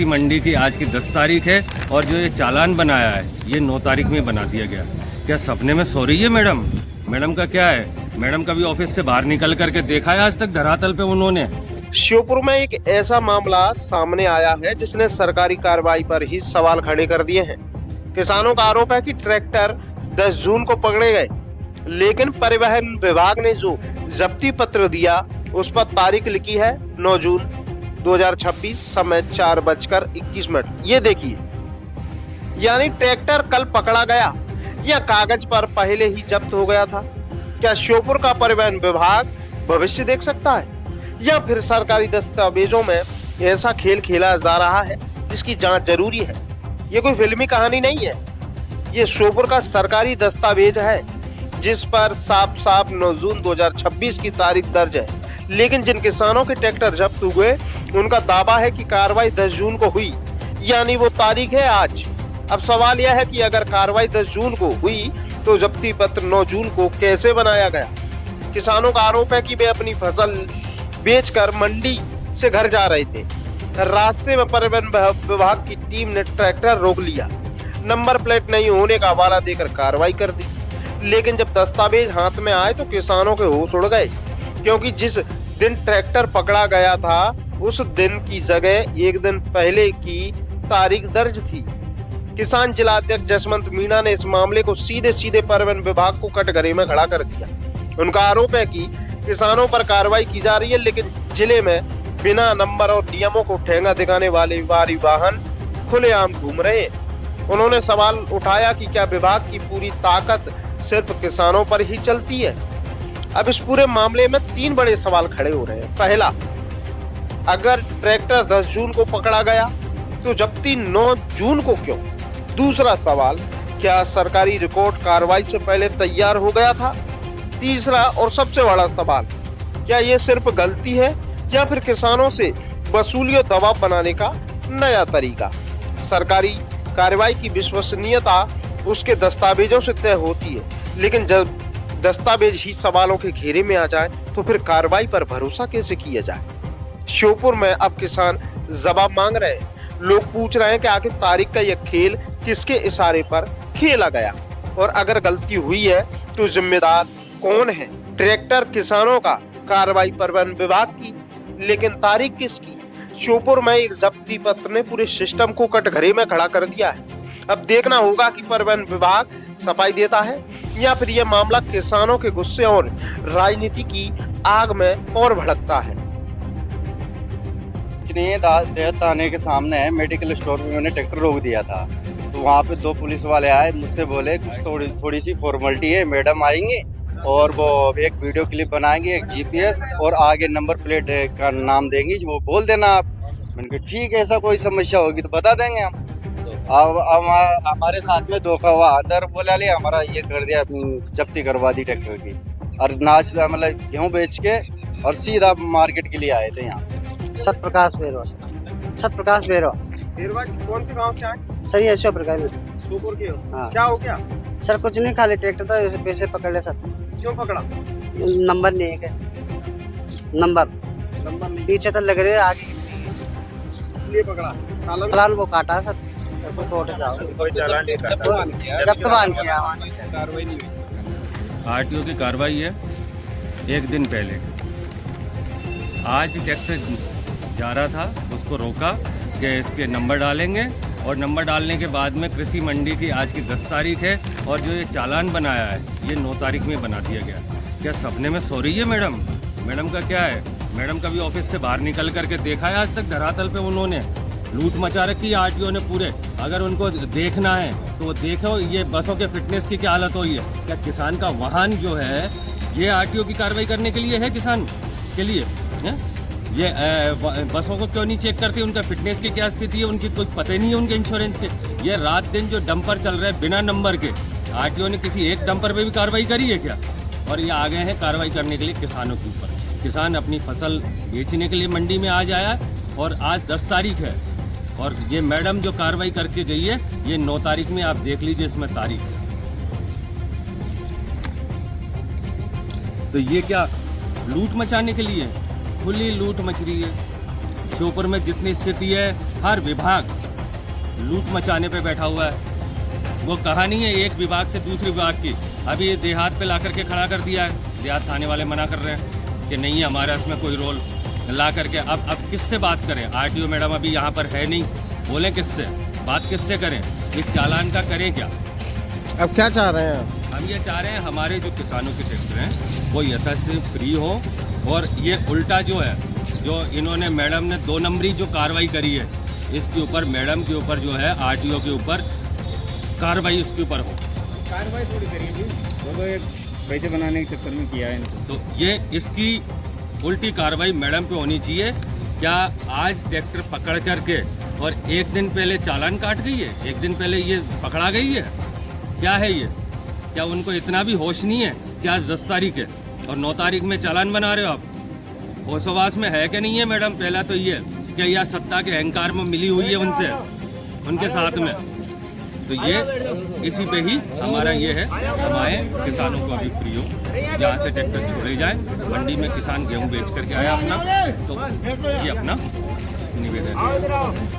कृषि मंडी की आज की 10 तारीख है और जो ये चालान बनाया है ये 9 तारीख में बना दिया गया। क्या सपने में सो रही है मैडम? मैडम का क्या है, मैडम कभी ऑफिस से बाहर निकल करके देखा है आज तक धरातल पे उन्होंने? श्योपुर में एक ऐसा मामला सामने आया है जिसने सरकारी कार्रवाई पर ही सवाल खड़े कर दिए हैं। किसानों का आरोप है कि ट्रैक्टर 10 जून को पकड़े गए, लेकिन परिवहन विभाग ने जो जब्ती पत्र दिया उस पर तारीख लिखी है 9 जून 2026, समय 4:21। ये देखिए, यानी ट्रैक्टर कल पकड़ा गया या कागज पर पहले ही जब्त हो गया था। क्या श्योपुर का परिवहन विभाग भविष्य देख सकता है या फिर सरकारी दस्तावेजों में ऐसा खेल खेला जा रहा है जिसकी जांच जरूरी है? ये कोई फिल्मी कहानी नहीं है, ये श्योपुर का सरकारी दस्तावेज है जिस पर साफ साफ 9 जून 2026 की तारीख दर्ज है। लेकिन जिन किसानों के ट्रैक्टर जब्त हुए उनका दावा है कि कार्रवाई 10 जून को हुई, यानी वो तारीख है आज। अब सवाल यह है कि अगर कार्रवाई 10 जून को हुई तो जब्ती पत्र 9 जून को कैसे बनाया गया? किसानों का आरोप है कि वे अपनी फसल बेचकर मंडी से घर जा रहे थे। रास्ते में परिवहन विभाग की टीम ने ट्रैक्टर रोक लिया, नंबर प्लेट नहीं होने का हवाला देकर कार्रवाई कर दी। लेकिन जब दस्तावेज हाथ में आए तो किसानों के होश उड़ गए, क्योंकि जिस दिन ट्रैक्टर पकड़ा गया था उस दिन की जगह एक दिन पहले की तारीख दर्ज थी। किसान जिला अध्यक्ष जसवंत मीणा ने इस मामले को सीधे सीधे परिवहन विभाग को कटघरे में खड़ा कर दिया। उनका आरोप है कि किसानों पर कार्रवाई की जा रही है, लेकिन जिले में बिना नंबर और नियमों को ठेंगा दिखाने वाले भारी वाहन खुलेआम घूम रहे हैं। उन्होंने सवाल उठाया कि क्या विभाग की पूरी ताकत सिर्फ किसानों पर ही चलती है? अब इस पूरे मामले में 3 बड़े सवाल खड़े हो रहे हैं। पहला, अगर ट्रैक्टर 10 जून को पकड़ा गया तो जब्ती 9 जून को क्यों? दूसरा सवाल, क्या सरकारी रिकॉर्ड कार्रवाई से पहले तैयार हो गया था? तीसरा और सबसे बड़ा सवाल, क्या ये सिर्फ गलती है या फिर किसानों से वसूली और दबाव बनाने का नया तरीका? सरकारी कार्रवाई की विश्वसनीयता उसके दस्तावेजों से तय होती है, लेकिन जब दस्तावेज ही सवालों के घेरे में आ जाए तो फिर कार्रवाई पर भरोसा कैसे किया जाए? श्योपुर में अब किसान जवाब मांग रहे हैं। लोग पूछ रहे हैं कि आखिर तारीख का यह खेल किसके इशारे पर खेला गया, और अगर गलती हुई है तो जिम्मेदार कौन है? ट्रैक्टर किसानों का, कार्रवाई परिवहन विभाग की, लेकिन तारीख किसकी? श्योपुर में एक जब्ती पत्र ने पूरे सिस्टम को कटघरे में खड़ा कर दिया है। अब देखना होगा कि परिवहन विभाग सफाई देता है या फिर यह मामला किसानों के गुस्से और राजनीति की आग में और भड़कता है। देहत थाने के सामने है मेडिकल स्टोर में मैंने ट्रैक्टर रोक दिया था, तो वहाँ पे 2 पुलिस वाले आए, मुझसे बोले कुछ थोड़ी सी फॉर्मेलिटी है, मैडम आएंगे और वो एक वीडियो क्लिप बनाएंगे, एक जीपीएस और आगे नंबर प्लेट का नाम देंगे, वो बोल देना आप। मैंने कहा ठीक है, ऐसा कोई समस्या होगी तो बता देंगे हम। अब हमारे साथ में धोखा हुआ, अंदर बोला ले हमारा ये कर दिया, जब्ती करवा दी ट्रैक्टर की, और नाच मतलब गेहूँ बेच के और सीधा मार्केट के लिए आए थे यहाँ। सतप्रकाश बेरवा। सतप्रकाश बेरवा। बेरवा कौन से गांव से आए? सर ये श्योपुर का है। श्योपुर के हो? हाँ। क्या हो गया? सर कुछ नहीं, खाली ट्रैक्टर था, ऐसे पैसे पकड़ ले सर। क्यों पकड़ा? नंबर नहीं है क्या? नंबर नहीं, पीछे तो लग रहे हैं, आगे इसलिए पकड़ा। चालान वो काटा सर, कोई चालान नहीं काटा। जब्त बांध किया। कार्रवाई नहीं हुई। आरटीओ की कार्रवाई है एक दिन पहले। आज ट्रैक्टर जा रहा था, उसको रोका कि इसके नंबर डालेंगे, और नंबर डालने के बाद में कृषि मंडी की आज की 10 तारीख है और जो ये चालान बनाया है ये 9 तारीख में बना दिया गया। क्या सपने में सो रही है मैडम? मैडम का क्या है, मैडम कभी ऑफिस से बाहर निकल करके देखा है आज तक धरातल पे उन्होंने? लूट मचा रखी है आरटीओ ने पूरे। अगर उनको देखना है तो वो देखो ये बसों के फिटनेस की क्या हालत हुई है। क्या किसान का वाहन जो है ये आरटीओ की कार्रवाई करने के लिए है? किसान के लिए है? ये बसों को क्यों नहीं चेक करते? उनका फिटनेस की क्या स्थिति है, उनकी कुछ पता ही नहीं है उनके इंश्योरेंस के। ये रात दिन जो डंपर चल रहे हैं बिना नंबर के, आरटीओ ने किसी एक डंपर पे भी कार्रवाई करी है क्या? और ये आ गए हैं कार्रवाई करने के लिए किसानों के ऊपर। किसान अपनी फसल बेचने के लिए मंडी में आज आया और आज 10 तारीख है, और ये मैडम जो कार्रवाई करके गई है ये 9 तारीख में, आप देख लीजिए इसमें तारीख। तो ये क्या लूट मचाने के लिए? खुली लूट मच रही है। श्योपुर में जितनी स्थिति है, हर विभाग लूट मचाने पे बैठा हुआ है। वो कहानी है एक विभाग से दूसरे विभाग की। अभी ये देहात पे ला करके खड़ा कर दिया है, देहात थाने वाले मना कर रहे हैं कि नहीं हमारा इसमें कोई रोल। ला करके अब किससे बात करें? आरटीओ मैडम अभी यहाँ पर है नहीं, बोलें किससे, बात किससे करें? इस चालान का करें क्या? अब क्या चाह रहे हैं? हम ये चाह रहे हैं हमारे जो किसानों के ट्रैक्टर हैं वो यथास्थिति फ्री हो, और ये उल्टा जो है, जो इन्होंने मैडम ने 2 नंबरी जो कार्रवाई करी है, इसके ऊपर मैडम के ऊपर जो है आरटीओ के ऊपर कार्रवाई उसके ऊपर हो। कार्रवाई थोड़ी करिए, वो तो एक पैसे बनाने के चक्कर में किया है इनको। तो ये इसकी उल्टी कार्रवाई मैडम पे होनी चाहिए। क्या आज ट्रैक्टर पकड़ करके और एक दिन पहले चालान काट गई है, एक दिन पहले ये पकड़ा गई है? क्या है ये? क्या उनको इतना भी होश नहीं है कि आज 10 तारीख है और 9 तारीख में चालान बना रहे हो आप? होशवास में है कि नहीं है मैडम? पहला तो ये क्या यह सत्ता के अहंकार में मिली हुई है उनसे, उनके साथ में? तो ये इसी पे ही हमारा ये है, हमारे किसानों को अभी फ्री हो, जहाँ से ट्रैक्टर छोड़े जाए। मंडी में किसान गेहूँ बेच करके आया अपना, तो ये अपना निवेदन है।